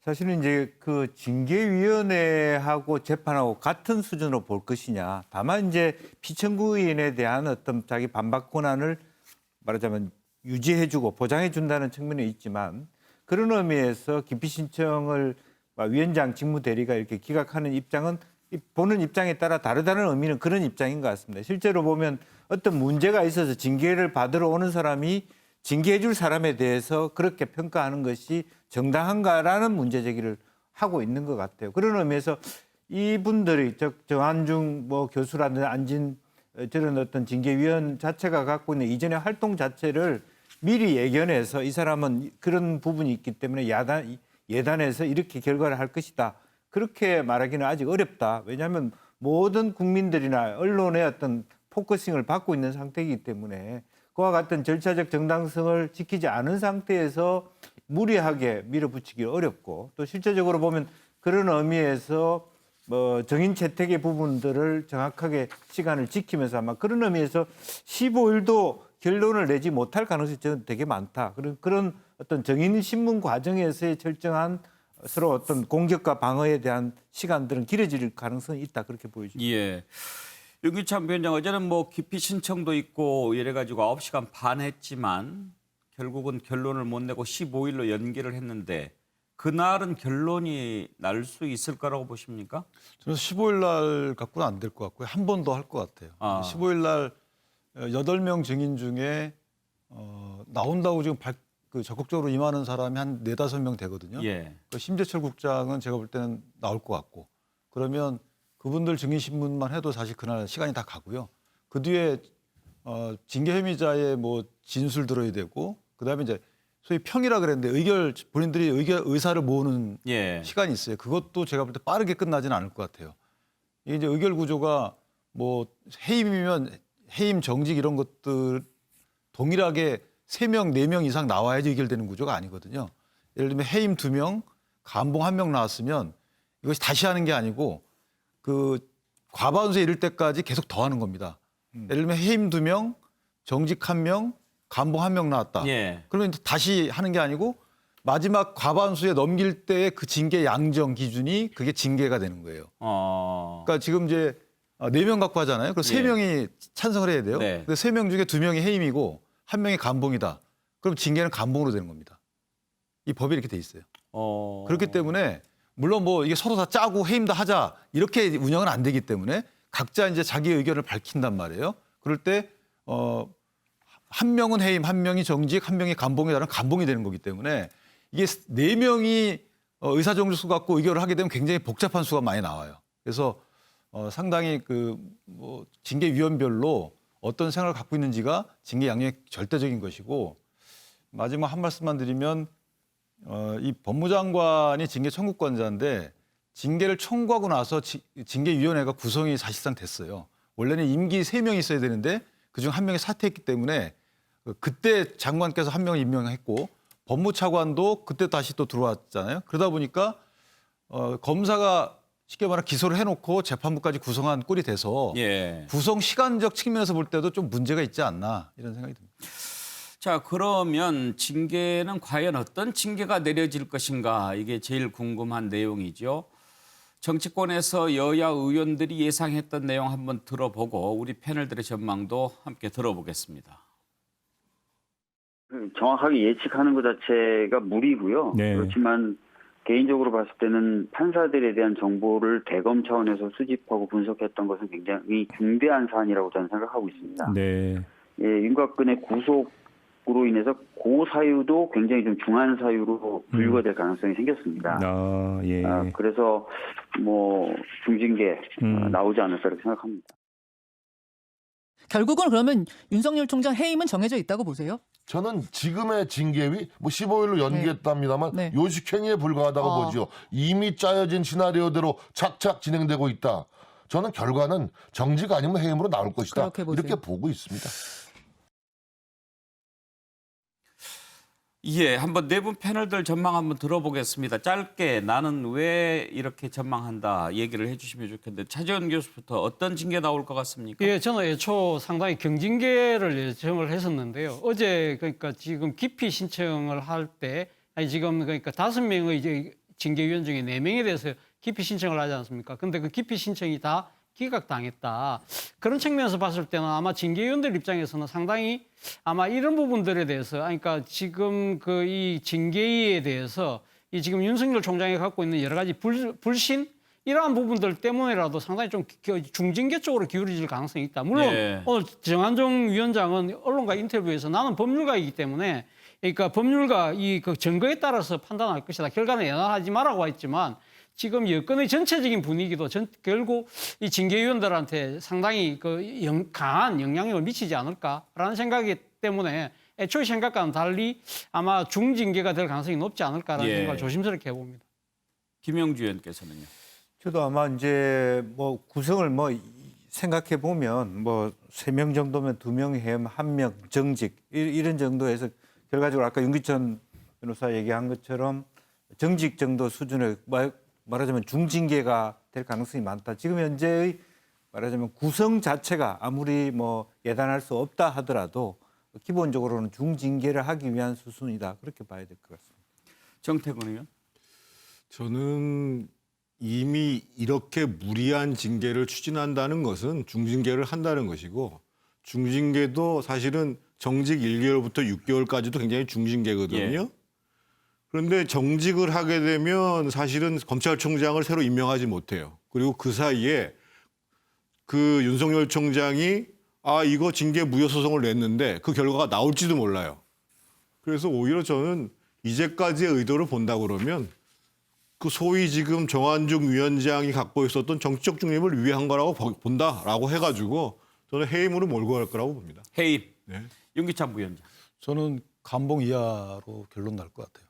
사실은 이제 그 징계위원회하고 재판하고 같은 수준으로 볼 것이냐. 다만 이제 피청구인에 대한 어떤 자기 반박 권한을 말하자면 유지해주고 보장해준다는 측면이 있지만 그런 의미에서 기피 신청을 위원장 직무대리가 이렇게 기각하는 입장은 보는 입장에 따라 다르다는 의미는 그런 입장인 것 같습니다. 실제로 보면 어떤 문제가 있어서 징계를 받으러 오는 사람이 징계해줄 사람에 대해서 그렇게 평가하는 것이 정당한가라는 문제 제기를 하고 있는 것 같아요. 그런 의미에서 이분들이 정한중 교수라든지 안진 저런 어떤 징계위원 자체가 갖고 있는 이전의 활동 자체를 미리 예견해서 이 사람은 그런 부분이 있기 때문에 예단해서 이렇게 결과를 할 것이다. 그렇게 말하기는 아직 어렵다. 왜냐하면 모든 국민들이나 언론의 어떤 포커싱을 받고 있는 상태이기 때문에 그와 같은 절차적 정당성을 지키지 않은 상태에서 무리하게 밀어붙이기 어렵고 또 실제적으로 보면 그런 의미에서 정인 채택의 부분들을 정확하게 시간을 지키면서 아마 그런 의미에서 15일도 결론을 내지 못할 가능성이 저는 되게 많다. 그런 어떤 정인 신문 과정에서의 철저한 서로 어떤 공격과 방어에 대한 시간들은 길어질 가능성이 있다. 그렇게 보여집니다. 예. 윤기찬 위원장 어제는 뭐 기피 신청도 있고 이래 가지고 9시간 반 했지만 결국은 결론을 못 내고 15일로 연기를 했는데 그날은 결론이 날 수 있을 거라고 보십니까? 저는 15일 날 갖고는 안 될 것 같고요. 한 번 더 할 것 같아요. 15일 날 8명 증인 중에 나온다고 지금 적극적으로 임하는 사람이 한 4-5명 되거든요. 예. 심재철 국장은 제가 볼 때는 나올 것 같고 그러면 그분들 증인 신문만 해도 사실 그날 시간이 다 가고요. 그 뒤에 징계 혐의자의 뭐 진술 들어야 되고 그다음에 이제 소위 평이라 그랬는데 본인들이 의사를 모으는 시간이 있어요. 그것도 제가 볼 때 빠르게 끝나지는 않을 것 같아요. 이게 이제 의결 구조가 뭐 해임이면 해임 정직 이런 것들 동일하게 3명, 4명 이상 나와야지 의결되는 구조가 아니거든요. 예를 들면 해임 2명, 감봉 1명 나왔으면 이것이 다시 하는 게 아니고 그 과반수에 이를 때까지 계속 더 하는 겁니다. 예를 들면 해임 2명, 정직 1명, 감봉 1명 나왔다. 그러면 다시 하는 게 아니고 마지막 과반수에 넘길 때의 그 징계 양정 기준이 그게 징계가 되는 거예요. 그러니까 지금 이제 4명 갖고 하잖아요. 그럼 3명이 찬성을 해야 돼요. 근데 3명 중에 2명이 해임이고 1명이 감봉이다. 그럼 징계는 감봉으로 되는 겁니다. 이 법이 이렇게 돼 있어요. 그렇기 때문에 물론 뭐 이게 서로 다 짜고 해임 다 하자 이렇게 운영은 안 되기 때문에 각자 이제 자기 의견을 밝힌단 말이에요. 그럴 때 1명은 해임, 1명이 정직, 1명이 감봉이다는 감봉이 되는 거기 때문에 이게 4명이 의사정지수 갖고 의결을 하게 되면 굉장히 복잡한 수가 많이 나와요. 그래서 상당히 뭐 징계위원별로 어떤 생각을 갖고 있는지가 징계 양형의 절대적인 것이고 마지막 한 말씀만 드리면 이 법무장관이 징계 청구권자인데 징계를 청구하고 나서 징계위원회가 구성이 사실상 됐어요. 원래는 임기 3명이 있어야 되는데 그중 1명이 사퇴했기 때문에 그때 장관께서 1명을 임명했고 법무차관도 그때 다시 또 들어왔잖아요. 그러다 보니까 검사가 쉽게 말해 기소를 해놓고 재판부까지 구성한 꼴이 돼서 구성 시간적 측면에서 볼 때도 좀 문제가 있지 않나 이런 생각이 듭니다. 자, 그러면 징계는 과연 어떤 징계가 내려질 것인가 이게 제일 궁금한 내용이죠. 정치권에서 여야 의원들이 예상했던 내용 한번 들어보고 우리 패널들의 전망도 함께 들어보겠습니다. 정확하게 예측하는 것 자체가 무리고요. 그렇지만 개인적으로 봤을 때는 판사들에 대한 정보를 대검 차원에서 수집하고 분석했던 것은 굉장히 중대한 사안이라고 저는 생각하고 있습니다. 네. 예, 윤곽근의 구속으로 인해서 그 사유도 굉장히 좀 중한 사유로 분류가 될 가능성이 생겼습니다. 예. 그래서 뭐 중징계 나오지 않을까 이렇게 생각합니다. 결국은 그러면 윤석열 총장 해임은 정해져 있다고 보세요? 저는 지금의 징계위 뭐 15일로 연기했답니다만 요식행위에 불과하다고 보죠. 이미 짜여진 시나리오대로 착착 진행되고 있다. 저는 결과는 정직 아니면 해임으로 나올 것이다. 이렇게 보고 있습니다. 예, 한번 네 분 패널들 전망 한번 들어보겠습니다. 짧게 나는 왜 이렇게 전망한다 얘기를 해주시면 좋겠는데 차재원 교수부터 어떤 징계 나올 것 같습니까? 예, 저는 애초 상당히 경징계를 예정을 했었는데요. 어제 그러니까 지금 기피 신청을 할 때 지금 그러니까 5명의 이제 징계위원 중에 4명에 대해서 기피 신청을 하지 않습니까? 근데 그 기피 신청이 다 기각당했다. 그런 측면에서 봤을 때는 아마 징계위원들 입장에서는 상당히 아마 이런 부분들에 대해서 그러니까 지금 그 이 징계위에 대해서 이 지금 윤석열 총장이 갖고 있는 여러 가지 불신 이러한 부분들 때문에라도 상당히 좀 중징계 쪽으로 기울어질 가능성이 있다. 물론 오늘 정한종 위원장은 언론과 인터뷰에서 나는 법률가이기 때문에 그러니까 법률가 이 그 증거에 따라서 판단할 것이다. 결과는 연연하지 말라고 했지만 지금 여건의 전체적인 분위기도 결국 이 징계위원들한테 상당히 강한 영향력을 미치지 않을까라는 생각이기 때문에 애초의 생각과는 달리 아마 중징계가 될 가능성이 높지 않을까라는 생각을 조심스럽게 해봅니다. 김영주 의원께서는요. 저도 아마 이제 뭐 구성을 뭐 생각해 보면 뭐 3명 정도면 2명 해임, 1명 정직 이런 정도에서 결과적으로 아까 윤기천 변호사 얘기한 것처럼 정직 정도 수준의 말하자면 중징계가 될 가능성이 많다. 지금 현재의 말하자면 구성 자체가 아무리 뭐 예단할 수 없다 하더라도 기본적으로는 중징계를 하기 위한 수순이다. 그렇게 봐야 될 것 같습니다. 정태근 의원. 저는 이미 이렇게 무리한 징계를 추진한다는 것은 중징계를 한다는 것이고 중징계도 사실은 정직 1개월부터 6개월까지도 굉장히 중징계거든요. 그런데 정직을 하게 되면 사실은 검찰총장을 새로 임명하지 못해요. 그리고 그 사이에 그 윤석열 총장이 이거 징계 무효 소송을 냈는데 그 결과가 나올지도 몰라요. 그래서 오히려 저는 이제까지의 의도를 본다 그러면 그 소위 지금 정한중 위원장이 갖고 있었던 정치적 중립을 위한 거라고 본다라고 해가지고 저는 해임으로 몰고 갈 거라고 봅니다. 해임. 윤기찬 부위원장. 저는 감봉 이하로 결론 날 것 같아요.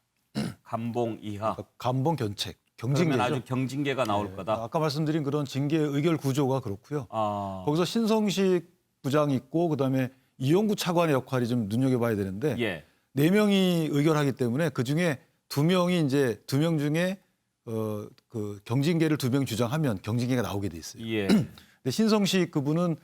감봉 이하. 그러니까 감봉 견책. 경징계죠. 그러면 아주 경징계가 나올 거다. 아까 말씀드린 그런 징계 의결 구조가 그렇고요. 거기서 신성식 부장이 있고 그다음에 이용구 차관의 역할이 좀 눈여겨봐야 되는데 4명이 의결하기 때문에 그중에 2명이 이제 2명 중에 그 경징계를 2명 주장하면 경징계가 나오게 돼 있어요. 근데 신성식 그분은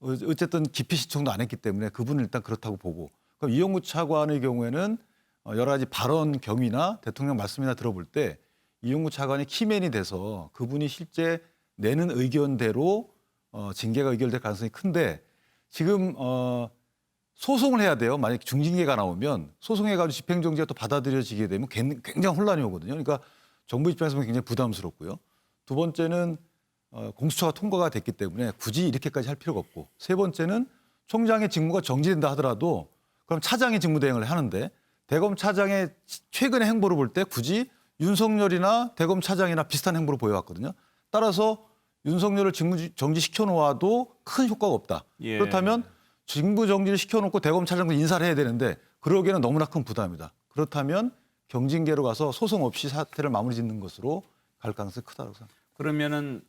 어쨌든 기피 신청도 안 했기 때문에 그분은 일단 그렇다고 보고 그럼 이용구 차관의 경우에는 여러 가지 발언 경위나 대통령 말씀이나 들어볼 때 이용구 차관이 키맨이 돼서 그분이 실제 내는 의견대로 징계가 의결될 가능성이 큰데 지금 소송을 해야 돼요. 만약 중징계가 나오면 소송해가지고 집행정지가 또 받아들여지게 되면 굉장히 혼란이 오거든요. 그러니까 정부 입장에서 보면 굉장히 부담스럽고요. 두 번째는 공수처가 통과가 됐기 때문에 굳이 이렇게까지 할 필요가 없고 세 번째는 총장의 직무가 정지된다 하더라도 그럼 차장이 직무대행을 하는데 대검 차장의 최근의 행보를 볼 때 굳이 윤석열이나 대검 차장이나 비슷한 행보를 보여왔거든요. 따라서 윤석열을 직무 정지시켜 놓아도 큰 효과가 없다. 그렇다면 직무 정지를 시켜놓고 대검 차장도 인사를 해야 되는데 그러기에는 너무나 큰 부담이다. 그렇다면 경징계로 가서 소송 없이 사태를 마무리 짓는 것으로 갈 가능성이 크다고 생각합니다. 그러면은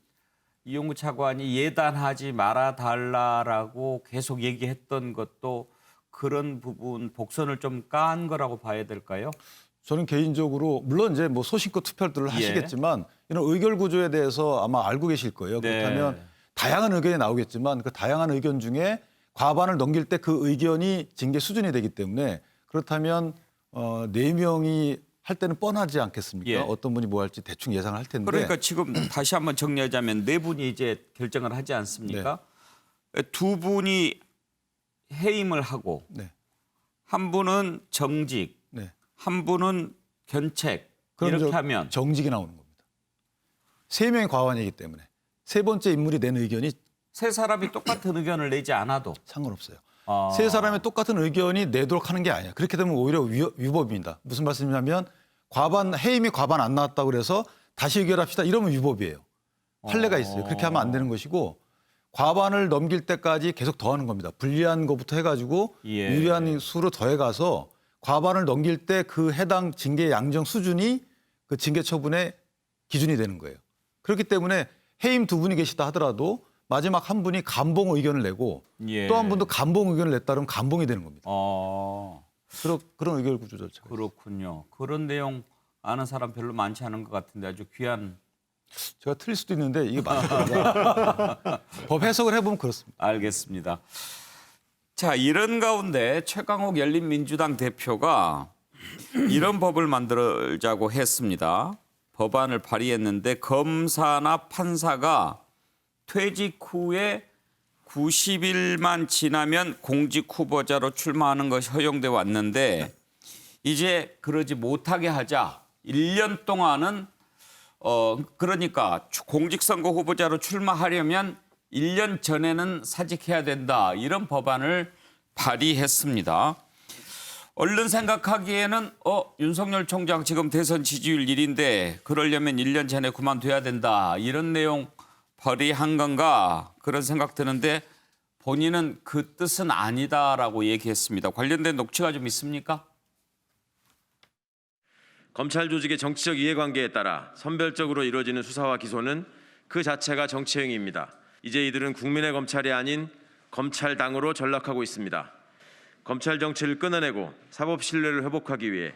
이용구 차관이 예단하지 말아달라라고 계속 얘기했던 것도 그런 부분 복선을 좀 깐 거라고 봐야 될까요? 저는 개인적으로 물론 이제 뭐 소신껏 투표들을 하시겠지만 이런 의결 구조에 대해서 아마 알고 계실 거예요. 그렇다면 다양한 의견이 나오겠지만 그 다양한 의견 중에 과반을 넘길 때 그 의견이 징계 수준이 되기 때문에 그렇다면 4명이 할 때는 뻔하지 않겠습니까? 어떤 분이 뭐 할지 대충 예상을 할 텐데. 그러니까 지금 다시 한번 정리하자면 4분이 이제 결정을 하지 않습니까? 2분이 해임을 하고 한 분은 정직, 한 분은 견책, 이렇게 하면 정직이 나오는 겁니다. 3명이 과반이기 때문에 세 번째 인물이 낸 의견이 세 사람이 똑같은 의견을 내지 않아도 상관없어요. 세 사람이 똑같은 의견이 내도록 하는 게 아니야. 그렇게 되면 오히려 위법입니다. 무슨 말씀이냐면 해임이 과반 안 나왔다고 그래서 다시 의결합시다. 이러면 위법이에요. 판례가 있어요. 그렇게 하면 안 되는 것이고 과반을 넘길 때까지 계속 더하는 겁니다. 불리한 것부터 해가지고 유리한 수로 더해가서 과반을 넘길 때 그 해당 징계 양정 수준이 그 징계 처분의 기준이 되는 거예요. 그렇기 때문에 해임 2분이 계시다 하더라도 마지막 한 분이 감봉 의견을 내고 또 한 분도 감봉 의견을 냈다 그러면 감봉이 되는 겁니다. 그런 의결 구조 절차가 그렇군요. 그런 내용 아는 사람 별로 많지 않은 것 같은데 아주 귀한. 제가 틀릴 수도 있는데 이게 맞더라고요. 법 해석을 해보면 그렇습니다. 알겠습니다. 자, 이런 가운데 최강욱 열린민주당 대표가 이런 법을 만들자고 했습니다. 법안을 발의했는데 검사나 판사가 퇴직 후에 90일만 지나면 공직 후보자로 출마하는 것이 허용돼 왔는데 이제 그러지 못하게 하자. 1년 동안은 그러니까 공직선거 후보자로 출마하려면 1년 전에는 사직해야 된다. 이런 법안을 발의했습니다. 얼른 생각하기에는 윤석열 총장 지금 대선 지지율 1위인데 그러려면 1년 전에 그만둬야 된다. 이런 내용 발의한 건가 그런 생각 드는데 본인은 그 뜻은 아니다라고 얘기했습니다. 관련된 녹취가 좀 있습니까? 검찰 조직의 정치적 이해관계에 따라 선별적으로 이루어지는 수사와 기소는 그 자체가 정치 행위입니다. 이제 이들은 국민의 검찰이 아닌 검찰당으로 전락하고 있습니다. 검찰 정치를 끊어내고 사법 신뢰를 회복하기 위해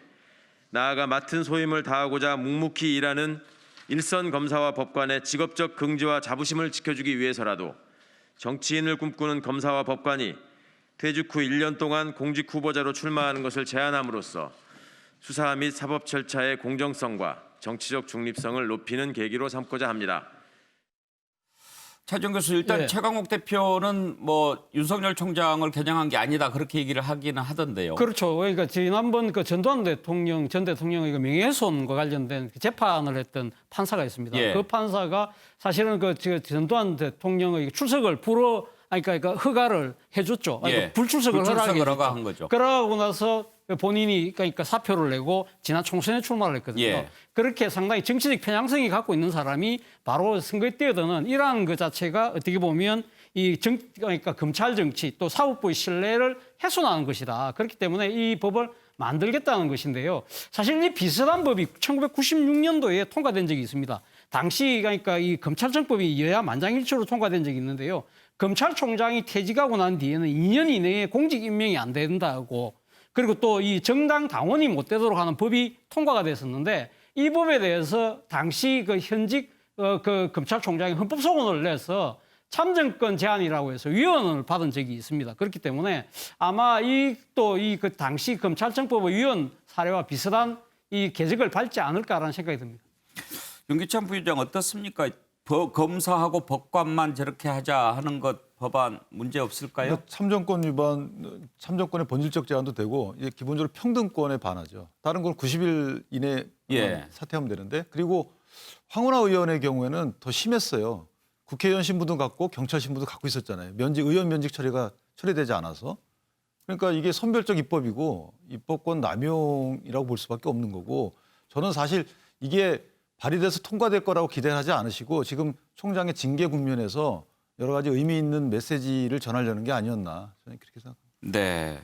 나아가 맡은 소임을 다하고자 묵묵히 일하는 일선 검사와 법관의 직업적 긍지와 자부심을 지켜주기 위해서라도 정치인을 꿈꾸는 검사와 법관이 퇴직 후 1년 동안 공직 후보자로 출마하는 것을 제한함으로써 수사 및 사법 절차의 공정성과 정치적 중립성을 높이는 계기로 삼고자 합니다. 차지원 교수 일단 최강욱 대표는 뭐 윤석열 총장을 겨냥한 게 아니다 그렇게 얘기를 하기는 하던데요. 그렇죠. 그러니까 지난번 그 전두환 대통령 전 대통령의 그 명예훼손과 관련된 재판을 했던 판사가 있습니다. 그 판사가 사실은 그 전두환 대통령의 출석을 그러니까 허가를 해줬죠. 그러니까 불출석을 허락한 거죠. 그러고 나서 본인이 그러니까 사표를 내고 지난 총선에 출마를 했거든요. 그렇게 상당히 정치적 편향성이 갖고 있는 사람이 바로 선거에 뛰어드는 이러한 그 자체가 어떻게 보면 그러니까 검찰 정치 또 사법부의 신뢰를 훼손하는 것이다. 그렇기 때문에 이 법을 만들겠다는 것인데요. 사실 이 비슷한 법이 1996년도에 통과된 적이 있습니다. 당시 그러니까 이 검찰청법이 여야 만장일치로 통과된 적이 있는데요. 검찰총장이 퇴직하고 난 뒤에는 2년 이내에 공직 임명이 안 된다고 그리고 또 이 정당 당원이 못 되도록 하는 법이 통과가 됐었는데 이 법에 대해서 당시 그 현직 그 검찰총장이 헌법 소원을 내서 참정권 제한이라고 해서 위헌을 받은 적이 있습니다. 그렇기 때문에 아마 그 당시 검찰청법의 위헌 사례와 비슷한 이 계적을 밟지 않을까라는 생각이 듭니다. 윤기찬 부위장 어떻습니까? 검사하고 법관만 저렇게 하자 하는 것 법안 문제 없을까요? 참정권 위반, 참정권의 본질적 제한도 되고 이게 기본적으로 평등권에 반하죠. 다른 건 90일 이내 사퇴하면 되는데 그리고 황운하 의원의 경우에는 더 심했어요. 국회의원 신분도 갖고 경찰 신분도 갖고 있었잖아요. 의원 면직 처리가 처리되지 않아서. 그러니까 이게 선별적 입법이고 입법권 남용이라고 볼 수밖에 없는 거고 저는 사실 이게 발의돼서 통과될 거라고 기대하지 않으시고 지금 총장의 징계 국면에서 여러 가지 의미 있는 메시지를 전하려는 게 아니었나 저는 그렇게 생각합니다. 네.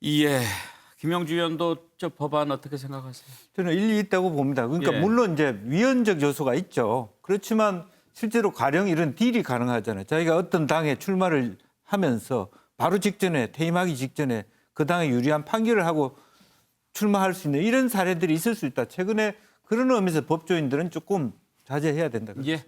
예. 김영주 의원도 저 법안 어떻게 생각하세요? 저는 일리 있다고 봅니다. 그러니까 물론 이제 위헌적 요소가 있죠. 그렇지만 실제로 가령 이런 딜이 가능하잖아요. 자기가 어떤 당에 출마를 하면서 바로 직전에 퇴임하기 직전에 그 당에 유리한 판결을 하고 출마할 수 있는 이런 사례들이 있을 수 있다. 최근에 그런 의미에서 법조인들은 조금 자제해야 된다. 예.